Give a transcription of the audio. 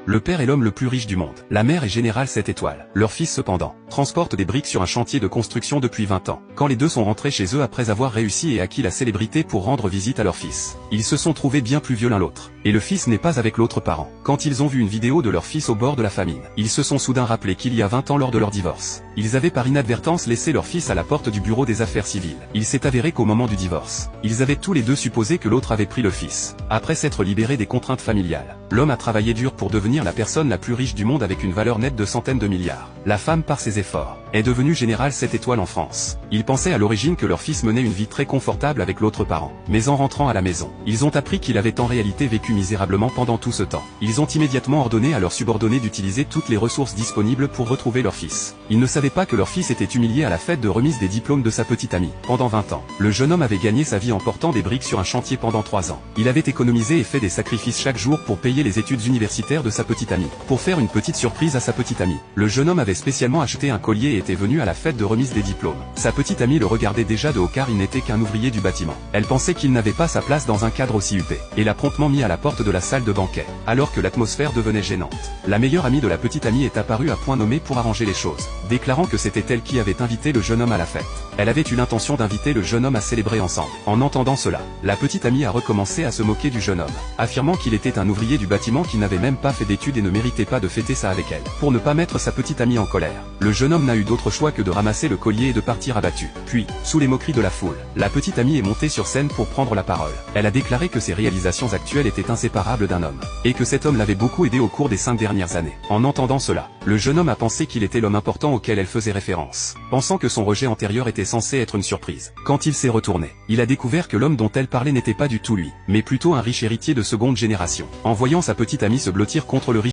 Le père est l'homme le plus riche du monde. La mère est générale 7 étoiles. Leur fils cependant, transporte des briques sur un chantier de construction depuis 20 ans. Quand les deux sont rentrés chez eux après avoir réussi et acquis la célébrité pour rendre visite à leur fils, ils se sont trouvés bien plus vieux l'un l'autre. Et le fils n'est pas avec l'autre parent. Quand ils ont vu une vidéo de leur fils au bord de la famine, ils se sont soudain rappelé qu'il y a 20 ans lors de leur divorce, ils avaient par inadvertance laissé leur fils à la porte du bureau des affaires civiles. Il s'est avéré qu'au moment du divorce, ils avaient tous les deux supposé que l'autre avait pris le fils. Après s'être libéré des contraintes familiales, l'homme a travaillé dur pour devenir la personne la plus riche du monde avec une valeur nette de centaines de milliards. La femme, par ses efforts, est devenue générale 7 étoiles en France. Ils pensaient à l'origine que leur fils menait une vie très confortable avec l'autre parent. Mais en rentrant à la maison, ils ont appris qu'il avait en réalité vécu misérablement pendant tout ce temps. Ils ont immédiatement ordonné à leurs subordonnés d'utiliser toutes les ressources disponibles pour retrouver leur fils. Ils ne savaient pas que leur fils était humilié à la fête de remise des diplômes de sa petite amie. Pendant 20 ans, le jeune homme avait gagné sa vie en portant des briques sur un chantier pendant 3 ans. Il avait économisé et fait des sacrifices chaque jour pour payer les études universitaires de sa petite amie. Pour faire une petite surprise à sa petite amie, le jeune homme avait spécialement acheté un collier et était venu à la fête de remise des diplômes. Sa petite amie le regardait déjà de haut car il n'était qu'un ouvrier du bâtiment. Elle pensait qu'il n'avait pas sa place dans un cadre aussi huppé, et l'a promptement mis à la porte de la salle de banquet, alors que l'atmosphère devenait gênante. La meilleure amie de la petite amie est apparue à point nommé pour arranger les choses, déclarant que c'était elle qui avait invité le jeune homme à la fête. Elle avait eu l'intention d'inviter le jeune homme à célébrer ensemble. En entendant cela, la petite amie a recommencé à se moquer du jeune homme, affirmant qu'il était un ouvrier du bâtiment qui n'avait même pas fait d'études et ne méritait pas de fêter ça avec elle. Pour ne pas mettre sa petite amie en colère, le jeune homme n'a eu d'autre choix que de ramasser le collier et de partir abattu. Puis, sous les moqueries de la foule, la petite amie est montée sur scène pour prendre la parole. Elle a déclaré que ses réalisations actuelles étaient inséparables d'un homme, et que cet homme l'avait beaucoup aidé au cours des 5 dernières années. En entendant cela, le jeune homme a pensé qu'il était l'homme important auquel elle faisait référence, pensant que son rejet antérieur était censé être une surprise. Quand il s'est retourné, il a découvert que l'homme dont elle parlait n'était pas du tout lui, mais plutôt un riche héritier de seconde génération. En voyant sa petite amie se blottir contre le riche